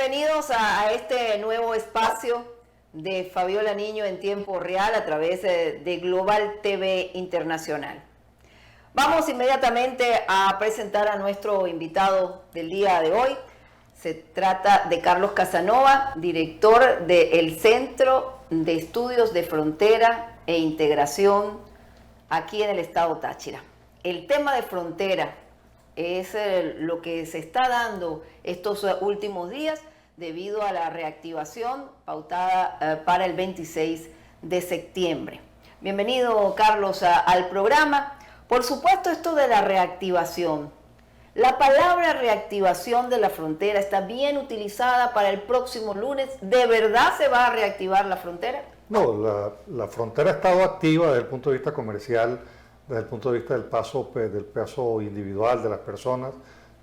bienvenidos a este nuevo espacio de Fabiola Niño en tiempo real a través de Global TV Internacional. Vamos inmediatamente a presentar a nuestro invitado del día de hoy. Se trata de Carlos Casanova, director del Centro de Estudios de Frontera e Integración aquí en el estado Táchira. El tema de frontera es lo que se está dando estos últimos días debido a la reactivación pautada para el 26 de septiembre. Bienvenido, Carlos, al programa. Por supuesto, esto de la reactivación. La palabra reactivación de la frontera está bien utilizada para el próximo lunes. ¿De verdad se va a reactivar la frontera? No, la frontera ha estado activa desde el punto de vista comercial, desde el punto de vista del paso individual de las personas.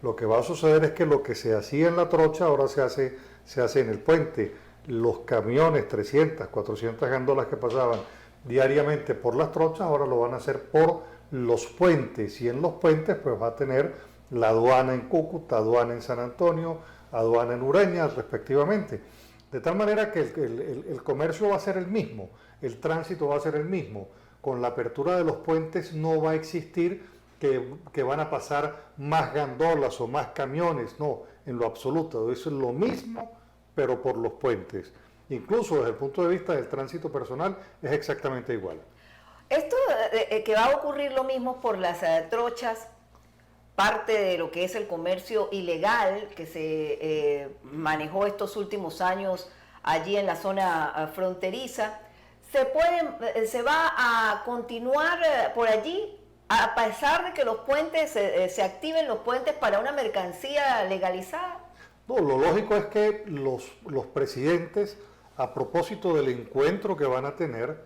Lo que va a suceder es que lo que se hacía en la trocha ahora se hace en el puente. Los camiones, 300, 400 gandolas que pasaban diariamente por las trochas, ahora lo van a hacer por los puentes. Y en los puentes pues va a tener la aduana en Cúcuta, aduana en San Antonio, aduana en Ureña, respectivamente. De tal manera que el comercio va a ser el mismo, el tránsito va a ser el mismo. Con la apertura de los puentes no va a existir que van a pasar más gandolas o más camiones, no, en lo absoluto. Eso es lo mismo, pero por los puentes. Incluso desde el punto de vista del tránsito personal es exactamente igual. Esto que va a ocurrir lo mismo por las trochas, parte de lo que es el comercio ilegal que se manejó estos últimos años allí en la zona fronteriza, se va a continuar por allí a pesar de que los puentes se activen los puentes para una mercancía legalizada. No, lo lógico es que los presidentes, a propósito del encuentro que van a tener,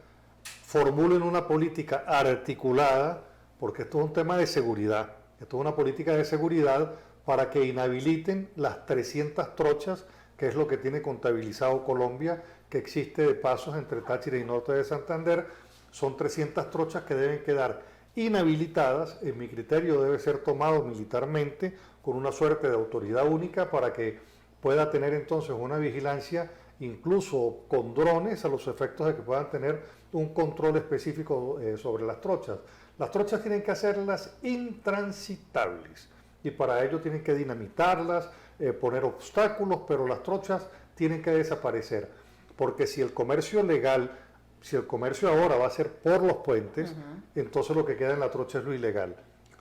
formulen una política articulada, porque esto es un tema de seguridad. Esto es una política de seguridad para que inhabiliten las 300 trochas, que es lo que tiene contabilizado Colombia, que existe de pasos entre Táchira y norte de Santander. Son 300 trochas que deben quedar inhabilitadas. En mi criterio debe ser tomado militarmente con una suerte de autoridad única para que pueda tener entonces una vigilancia, incluso con drones, a los efectos de que puedan tener un control específico sobre las trochas. Las trochas tienen que hacerlas intransitables y para ello tienen que dinamitarlas, poner obstáculos, pero las trochas tienen que desaparecer. Porque si el comercio legal, si el comercio ahora va a ser por los puentes, entonces lo que queda en la trocha es lo ilegal.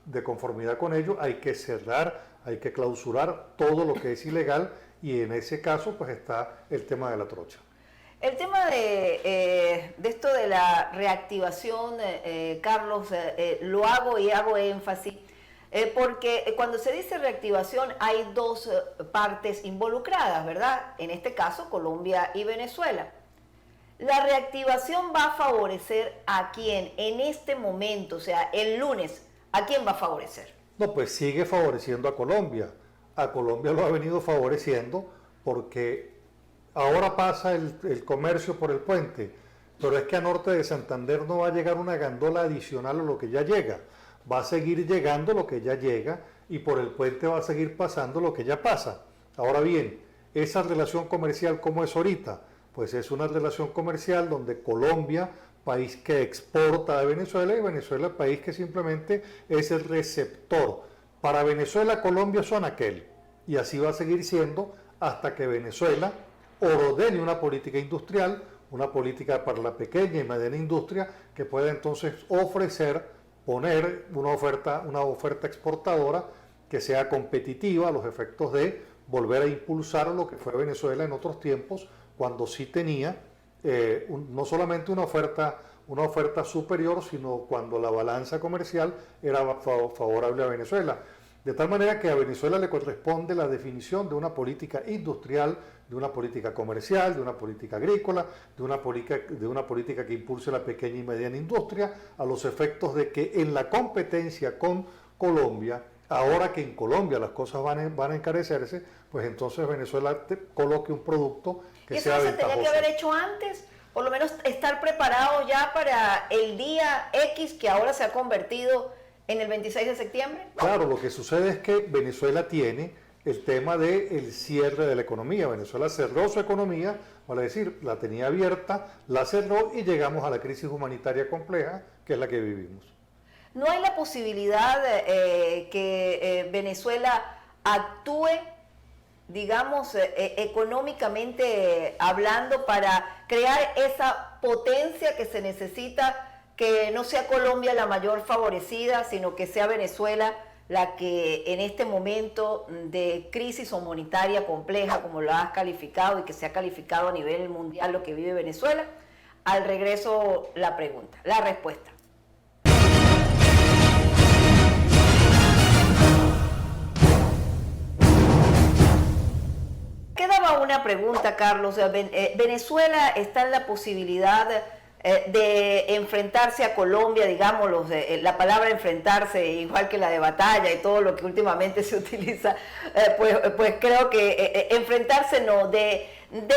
De conformidad con ello hay que cerrar, hay que clausurar todo lo que es ilegal y en ese caso pues está el tema de la trocha. El tema de esto de la reactivación, Carlos, lo hago y hago énfasis, porque cuando se dice reactivación hay dos partes involucradas, ¿verdad? En este caso, Colombia y Venezuela. La reactivación va a favorecer a quién en este momento, o sea, el lunes, ¿a quién va a favorecer? No, pues sigue favoreciendo a Colombia. A Colombia lo ha venido favoreciendo porque ahora pasa el comercio por el puente, pero es que a norte de Santander no va a llegar una gandola adicional a lo que ya llega. Va a seguir llegando lo que ya llega y por el puente va a seguir pasando lo que ya pasa. Ahora bien, esa relación comercial, ¿cómo es ahorita? Pues es una relación comercial donde Colombia, país que exporta a Venezuela, y Venezuela, país que simplemente es el receptor. Para Venezuela, Colombia son aquel, y así va a seguir siendo hasta que Venezuela ordene una política industrial, una política para la pequeña y mediana industria que pueda entonces poner una oferta exportadora que sea competitiva a los efectos de volver a impulsar lo que fue Venezuela en otros tiempos, cuando sí tenía no solamente una oferta superior, sino cuando la balanza comercial era favorable a Venezuela. De tal manera que a Venezuela le corresponde la definición de una política industrial, de una política comercial, de una política agrícola, de una política que impulse la pequeña y mediana industria, a los efectos de que en la competencia con Colombia, ahora que en Colombia las cosas van a encarecerse, pues entonces Venezuela coloque un producto que sea ventajoso. ¿Eso se tenía que haber hecho antes? Por lo menos estar preparado ya para el día X que ahora se ha convertido en el 26 de septiembre. Claro, lo que sucede es que Venezuela tiene el tema del cierre de la economía. Venezuela cerró su economía, vale decir, la tenía abierta, la cerró y llegamos a la crisis humanitaria compleja, que es la que vivimos. ¿No hay la posibilidad que Venezuela actúe, digamos, económicamente hablando, para crear esa potencia que se necesita, que no sea Colombia la mayor favorecida, sino que sea Venezuela la que en este momento de crisis humanitaria compleja, como lo has calificado y que se ha calificado a nivel mundial lo que vive Venezuela? Al regreso la respuesta. Quedaba una pregunta, Carlos. Venezuela está en la posibilidad de enfrentarse a Colombia, digamos, la palabra enfrentarse, igual que la de batalla y todo lo que últimamente se utiliza, pues creo que enfrentarse no, de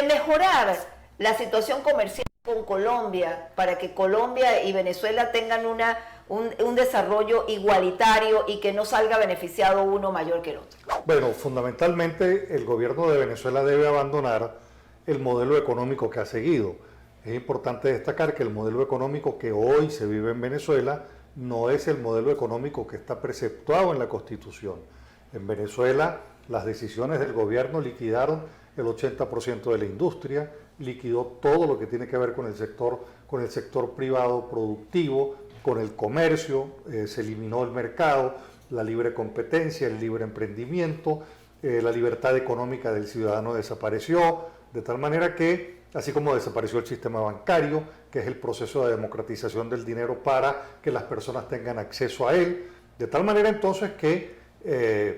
mejorar la situación comercial con Colombia, para que Colombia y Venezuela tengan un desarrollo igualitario y que no salga beneficiado uno mayor que el otro. Bueno, fundamentalmente el gobierno de Venezuela debe abandonar el modelo económico que ha seguido. Es importante destacar que el modelo económico que hoy se vive en Venezuela no es el modelo económico que está preceptuado en la Constitución. En Venezuela, las decisiones del gobierno liquidaron el 80% de la industria, liquidó todo lo que tiene que ver con el sector privado productivo, con el comercio, se eliminó el mercado, la libre competencia, el libre emprendimiento, la libertad económica del ciudadano desapareció, de tal manera que, así como desapareció el sistema bancario, que es el proceso de democratización del dinero para que las personas tengan acceso a él, de tal manera entonces que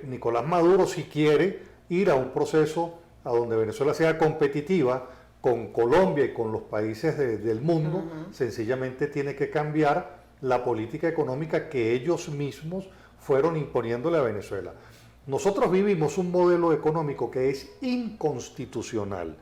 Nicolás Maduro, si quiere ir a un proceso a donde Venezuela sea competitiva con Colombia y con los países del mundo, sencillamente tiene que cambiar la política económica que ellos mismos fueron imponiéndole a Venezuela. Nosotros vivimos un modelo económico que es inconstitucional.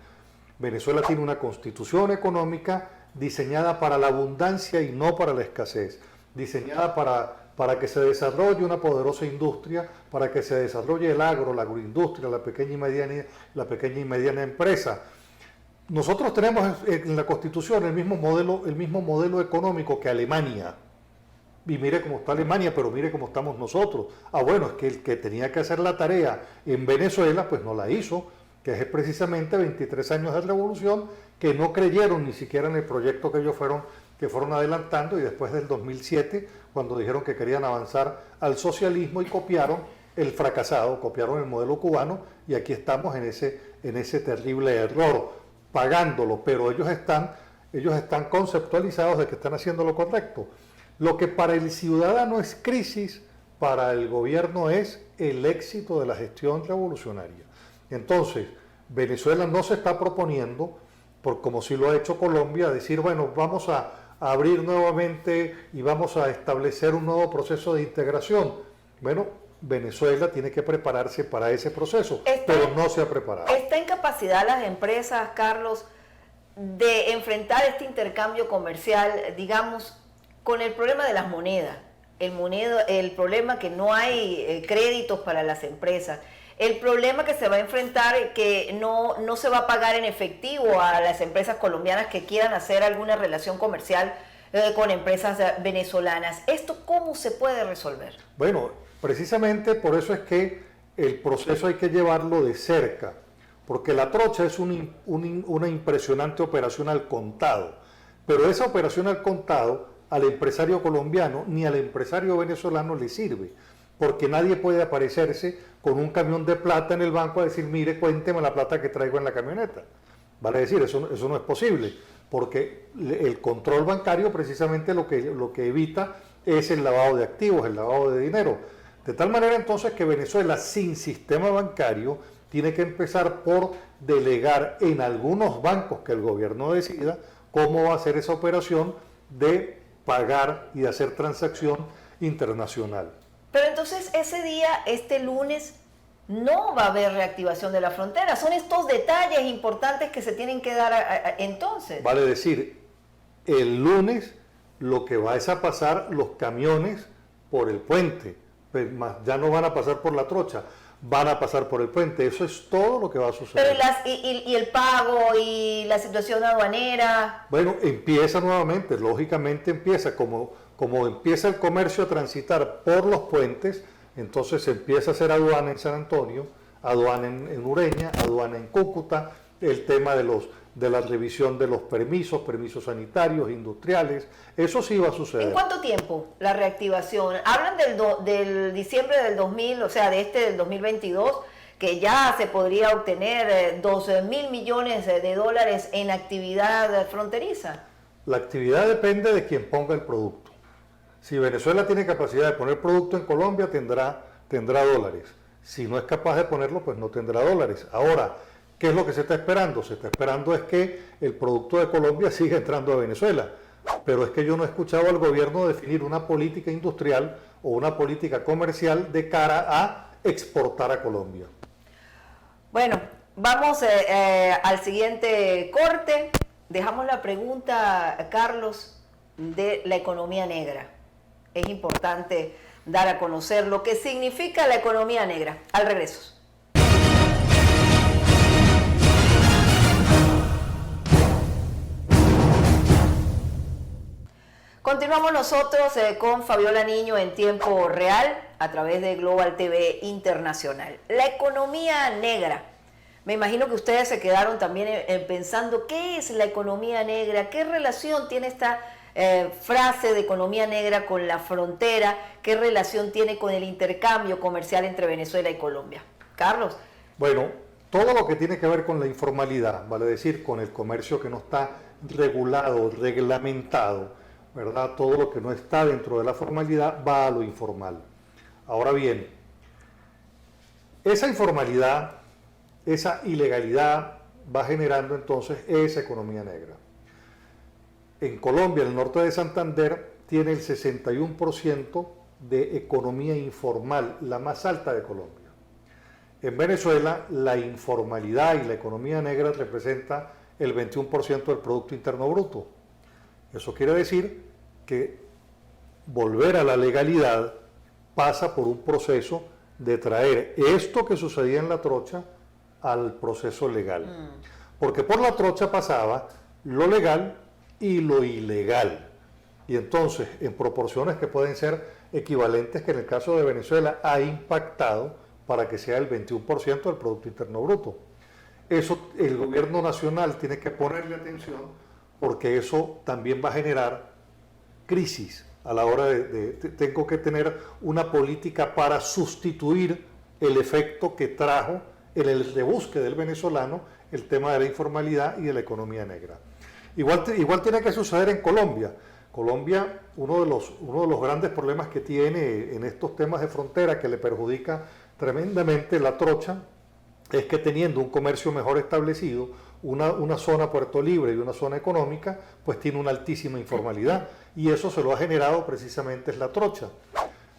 Venezuela tiene una constitución económica diseñada para la abundancia y no para la escasez, diseñada para que se desarrolle una poderosa industria, para que se desarrolle el agro, la agroindustria, la pequeña y mediana empresa. Nosotros tenemos en la Constitución el mismo modelo económico que Alemania. Y mire cómo está Alemania, pero mire cómo estamos nosotros. Bueno, es que el que tenía que hacer la tarea en Venezuela, pues no la hizo, que es precisamente 23 años de revolución, que no creyeron ni siquiera en el proyecto que ellos fueron adelantando, y después del 2007, cuando dijeron que querían avanzar al socialismo y copiaron el fracasado, copiaron el modelo cubano, y aquí estamos en ese terrible error, pagándolo, pero ellos están conceptualizados de que están haciendo lo correcto. Lo que para el ciudadano es crisis, para el gobierno es el éxito de la gestión revolucionaria. Entonces, Venezuela no se está proponiendo, como si lo ha hecho Colombia, decir, bueno, vamos a abrir nuevamente y vamos a establecer un nuevo proceso de integración. Bueno, Venezuela tiene que prepararse para ese proceso, pero no se ha preparado. ¿Está en capacidad las empresas, Carlos, de enfrentar este intercambio comercial, digamos, con el problema de las monedas? El problema que no hay créditos para las empresas, el problema que se va a enfrentar que no se va a pagar en efectivo a las empresas colombianas que quieran hacer alguna relación comercial con empresas venezolanas. ¿Esto cómo se puede resolver? Bueno, precisamente por eso es que el proceso hay que llevarlo de cerca, porque la trocha es una impresionante operación al contado, pero esa operación al contado al empresario colombiano ni al empresario venezolano le sirve, porque nadie puede aparecerse con un camión de plata en el banco a decir, mire, cuénteme la plata que traigo en la camioneta. Vale decir, eso no es posible, porque el control bancario precisamente lo que evita es el lavado de activos, el lavado de dinero. De tal manera entonces que Venezuela sin sistema bancario tiene que empezar por delegar en algunos bancos que el gobierno decida cómo va a hacer esa operación de pagar y de hacer transacción internacional. Pero entonces ese día, este lunes, no va a haber reactivación de la frontera. Son estos detalles importantes que se tienen que dar entonces. Vale decir, el lunes lo que va es a pasar los camiones por el puente, ya no van a pasar por la trocha. van a pasar por el puente. Eso es todo lo que va a suceder. Pero y el pago y la situación aduanera. Bueno, empieza nuevamente, lógicamente empieza, como empieza el comercio a transitar por los puentes, entonces se empieza a hacer aduana en San Antonio, aduana en Ureña, aduana en Cúcuta, el tema de la revisión de los permisos sanitarios, industriales, eso sí va a suceder. ¿En cuánto tiempo la reactivación? Hablan del diciembre del 2000, o sea, del 2022, que ya se podría obtener 12.000 millones de dólares en actividad fronteriza. La actividad depende de quien ponga el producto. Si Venezuela tiene capacidad de poner producto en Colombia, tendrá dólares. Si no es capaz de ponerlo, pues no tendrá dólares. Ahora, ¿qué es lo que se está esperando? Se está esperando es que el producto de Colombia siga entrando a Venezuela. Pero es que yo no he escuchado al gobierno definir una política industrial o una política comercial de cara a exportar a Colombia. Bueno, vamos al siguiente corte. Dejamos la pregunta, Carlos, de la economía negra. Es importante dar a conocer lo que significa la economía negra. Al regreso. Continuamos nosotros con Fabiola Niño en tiempo real a través de Global TV Internacional. La economía negra. Me imagino que ustedes se quedaron también pensando, ¿qué es la economía negra? ¿Qué relación tiene esta frase de economía negra con la frontera? ¿Qué relación tiene con el intercambio comercial entre Venezuela y Colombia? Carlos. Bueno, todo lo que tiene que ver con la informalidad, vale decir, con el comercio que no está regulado, reglamentado, ¿verdad? Todo lo que no está dentro de la formalidad va a lo informal. Ahora bien, esa informalidad, esa ilegalidad va generando entonces esa economía negra. En Colombia, el norte de Santander tiene el 61% de economía informal, la más alta de Colombia. En Venezuela, la informalidad y la economía negra representa el 21% del Producto Interno Bruto. Eso quiere decir que volver a la legalidad pasa por un proceso de traer esto que sucedía en la trocha al proceso legal. Porque por la trocha pasaba lo legal y lo ilegal. Y entonces, en proporciones que pueden ser equivalentes, que en el caso de Venezuela ha impactado para que sea el 21% del Producto Interno Bruto. Eso el gobierno nacional tiene que ponerle atención, porque eso también va a generar crisis a la hora tengo que tener una política para sustituir el efecto que trajo en el rebusque del venezolano el tema de la informalidad y de la economía negra. Igual tiene que suceder en Colombia. Colombia, uno de los grandes problemas que tiene en estos temas de frontera, que le perjudica tremendamente la trocha, es que teniendo un comercio mejor establecido, una zona puerto libre y una zona económica, pues tiene una altísima informalidad, y eso se lo ha generado precisamente es la trocha.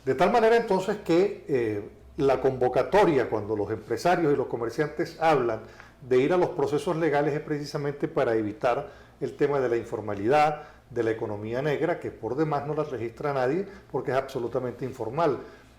De tal manera entonces que la convocatoria, cuando los empresarios y los comerciantes hablan de ir a los procesos legales, es precisamente para evitar el tema de la informalidad, de la economía negra, que por demás no la registra nadie porque es absolutamente informal.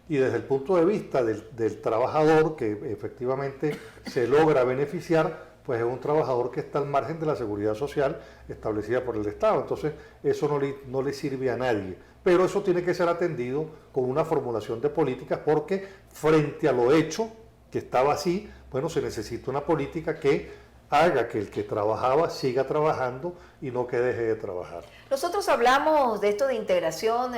Y desde el punto de vista del trabajador que efectivamente se logra beneficiar, pues es un trabajador que está al margen de la seguridad social establecida por el Estado. Entonces eso no le sirve a nadie. Pero eso tiene que ser atendido con una formulación de políticas, porque frente a lo hecho, que estaba así, bueno, se necesita una política que haga que el que trabajaba siga trabajando y no que deje de trabajar. Nosotros hablamos de esto de integración,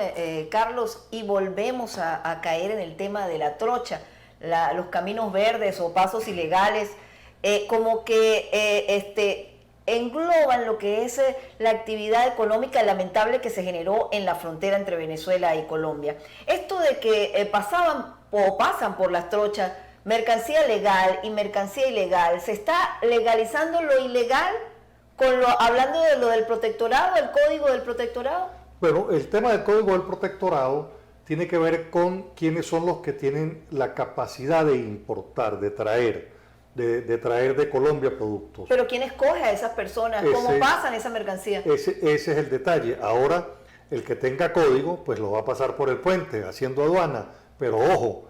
Carlos, y volvemos a caer en el tema de la trocha, los caminos verdes o pasos ilegales, como que engloban lo que es la actividad económica lamentable que se generó en la frontera entre Venezuela y Colombia. Esto de que pasaban o pasan por las trochas mercancía legal y mercancía ilegal, ¿se está legalizando lo ilegal? Hablando de lo del protectorado, el código del protectorado. Bueno, el tema del código del protectorado tiene que ver con quiénes son los que tienen la capacidad de importar, de traer de Colombia productos. Pero ¿quién escoge a esas personas? ¿Cómo pasan esa mercancía? Ese es el detalle. Ahora, el que tenga código, pues lo va a pasar por el puente, haciendo aduana. Pero ojo,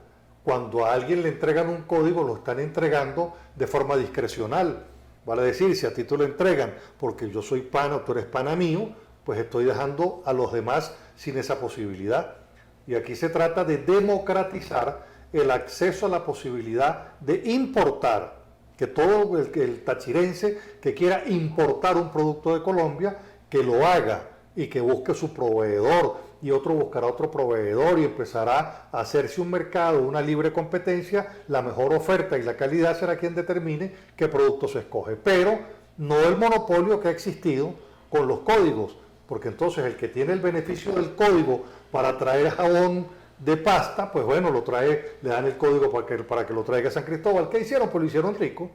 cuando a alguien le entregan un código, lo están entregando de forma discrecional. Vale decir, si a ti te lo entregan porque yo soy pana o tú eres pana mío, pues estoy dejando a los demás sin esa posibilidad. Y aquí se trata de democratizar el acceso a la posibilidad de importar, que todo el tachirense que quiera importar un producto de Colombia, que lo haga y que busque su proveedor, y otro buscará otro proveedor y empezará a hacerse un mercado, una libre competencia. La mejor oferta y la calidad será quien determine qué producto se escoge, pero no el monopolio que ha existido con los códigos, porque entonces el que tiene el beneficio del código para traer jabón de pasta, pues bueno, lo trae, le dan el código para que lo traiga a San Cristóbal. ¿Qué hicieron? Pues lo hicieron rico.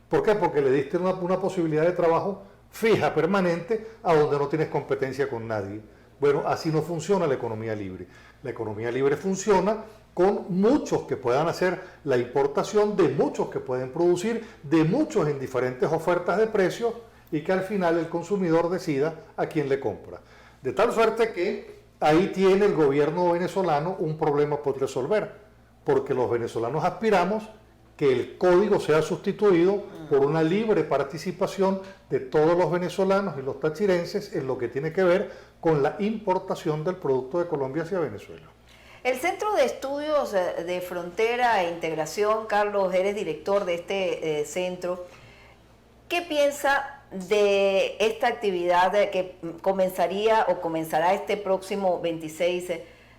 ¿Por qué? Porque le diste una posibilidad de trabajo fija, permanente, a donde no tienes competencia con nadie. Bueno, así no funciona la economía libre. La economía libre funciona con muchos que puedan hacer la importación, de muchos que pueden producir, de muchos en diferentes ofertas de precios, y que al final el consumidor decida a quién le compra. De tal suerte que ahí tiene el gobierno venezolano un problema por resolver, porque los venezolanos aspiramos que el código sea sustituido por una libre participación de todos los venezolanos y los tachirenses en lo que tiene que ver con la importación del producto de Colombia hacia Venezuela. El Centro de Estudios de Frontera e Integración, Carlos, eres director de este centro. ¿Qué piensa de esta actividad que comenzará este próximo 26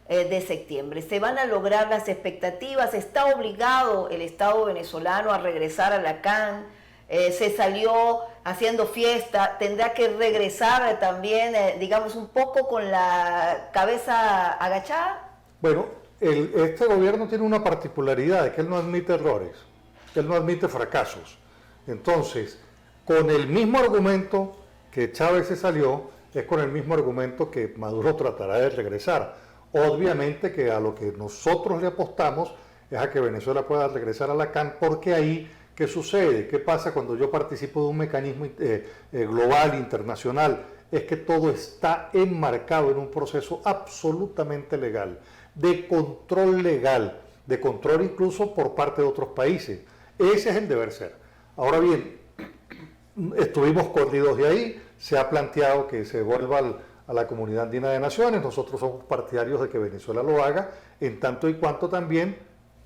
de septiembre? ¿Se van a lograr las expectativas? ¿Está obligado el Estado venezolano a regresar a la CAN? Se salió haciendo fiesta, tendrá que regresar también, digamos, un poco con la cabeza agachada. Bueno, este gobierno tiene una particularidad, de que él no admite errores, él no admite fracasos. Entonces, con el mismo argumento que Chávez se salió, es con el mismo argumento que Maduro tratará de regresar. Obviamente que a lo que nosotros le apostamos es a que Venezuela pueda regresar a la CAN, porque ahí, ¿qué sucede? ¿Qué pasa cuando yo participo de un mecanismo global, internacional? Es que todo está enmarcado en un proceso absolutamente legal, de control incluso por parte de otros países. Ese es el deber ser. Ahora bien, estuvimos corridos de ahí, se ha planteado que se vuelva a la Comunidad Andina de Naciones. Nosotros somos partidarios de que Venezuela lo haga, en tanto y cuanto también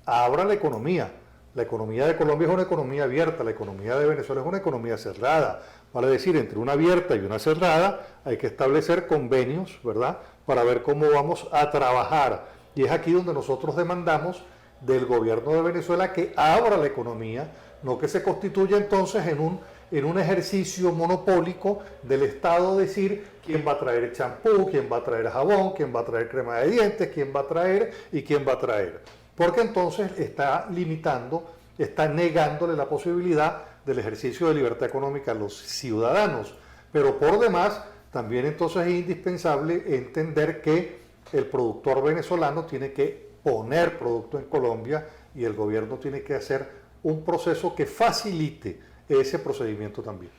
abra la economía. La economía de Colombia es una economía abierta, la economía de Venezuela es una economía cerrada. Vale decir, entre una abierta y una cerrada hay que establecer convenios, ¿verdad?, para ver cómo vamos a trabajar. Y es aquí donde nosotros demandamos del gobierno de Venezuela que abra la economía, no que se constituya entonces en un ejercicio monopólico del Estado, decir quién va a traer champú, quién va a traer jabón, quién va a traer crema de dientes, quién va a traer y quién va a traer. Porque entonces está limitando, está negándole la posibilidad del ejercicio de libertad económica a los ciudadanos. Pero por demás, también entonces es indispensable entender que el productor venezolano tiene que poner producto en Colombia, y el gobierno tiene que hacer un proceso que facilite ese procedimiento también.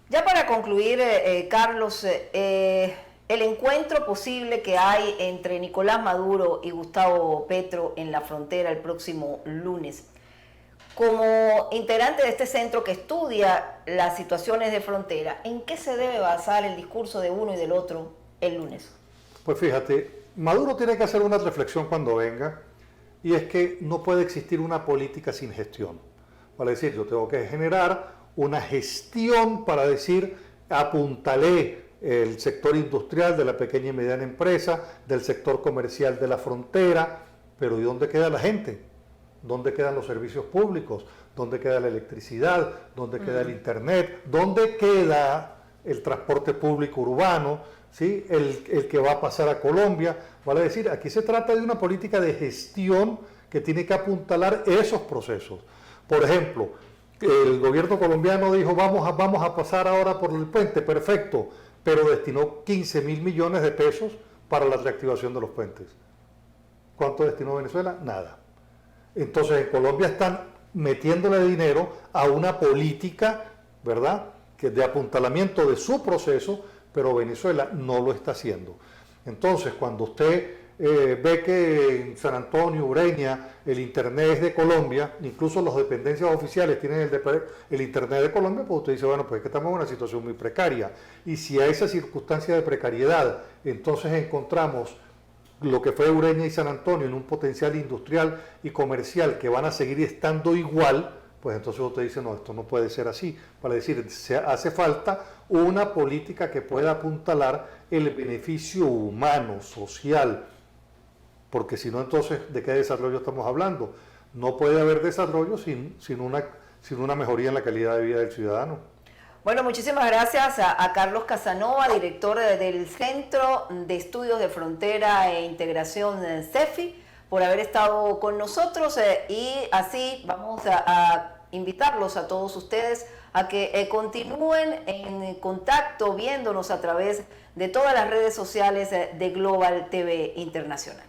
Ya para concluir, Carlos, el encuentro posible que hay entre Nicolás Maduro y Gustavo Petro en la frontera el próximo lunes, como integrante de este centro que estudia las situaciones de frontera, ¿en qué se debe basar el discurso de uno y del otro el lunes? Pues fíjate, Maduro tiene que hacer una reflexión cuando venga, y es que no puede existir una política sin gestión. Vale decir, yo tengo que generar una gestión para decir, apuntalé el sector industrial de la pequeña y mediana empresa, del sector comercial de la frontera, pero ¿y dónde queda la gente? ¿Dónde quedan los servicios públicos? ¿Dónde queda la electricidad? ¿Dónde queda el internet? ¿Dónde queda el transporte público urbano? ¿Sí? El que va a pasar a Colombia. Vale decir, aquí se trata de una política de gestión que tiene que apuntalar esos procesos. Por ejemplo, el gobierno colombiano dijo, vamos a pasar ahora por el puente, perfecto, pero destinó 15.000 millones de pesos para la reactivación de los puentes. ¿Cuánto destinó Venezuela? Nada. Entonces en Colombia están metiéndole dinero a una política, ¿verdad?, que de apuntalamiento de su proceso, pero Venezuela no lo está haciendo. Entonces, cuando usted ve que en San Antonio, Ureña, el Internet es de Colombia, incluso las dependencias oficiales tienen el Internet de Colombia, pues usted dice, bueno, pues es que estamos en una situación muy precaria. Y si a esa circunstancia de precariedad entonces encontramos lo que fue Ureña y San Antonio en un potencial industrial y comercial que van a seguir estando igual, pues entonces usted dice, no, esto no puede ser así. Para decir, se hace falta una política que pueda apuntalar el beneficio humano, social, porque si no, entonces, ¿de qué desarrollo estamos hablando? No puede haber desarrollo sin una mejoría en la calidad de vida del ciudadano. Bueno, muchísimas gracias a Carlos Casanova, director del Centro de Estudios de Frontera e Integración CEFI, por haber estado con nosotros y así vamos a invitarlos a todos ustedes a que continúen en contacto viéndonos a través de todas las redes sociales de Global TV Internacional.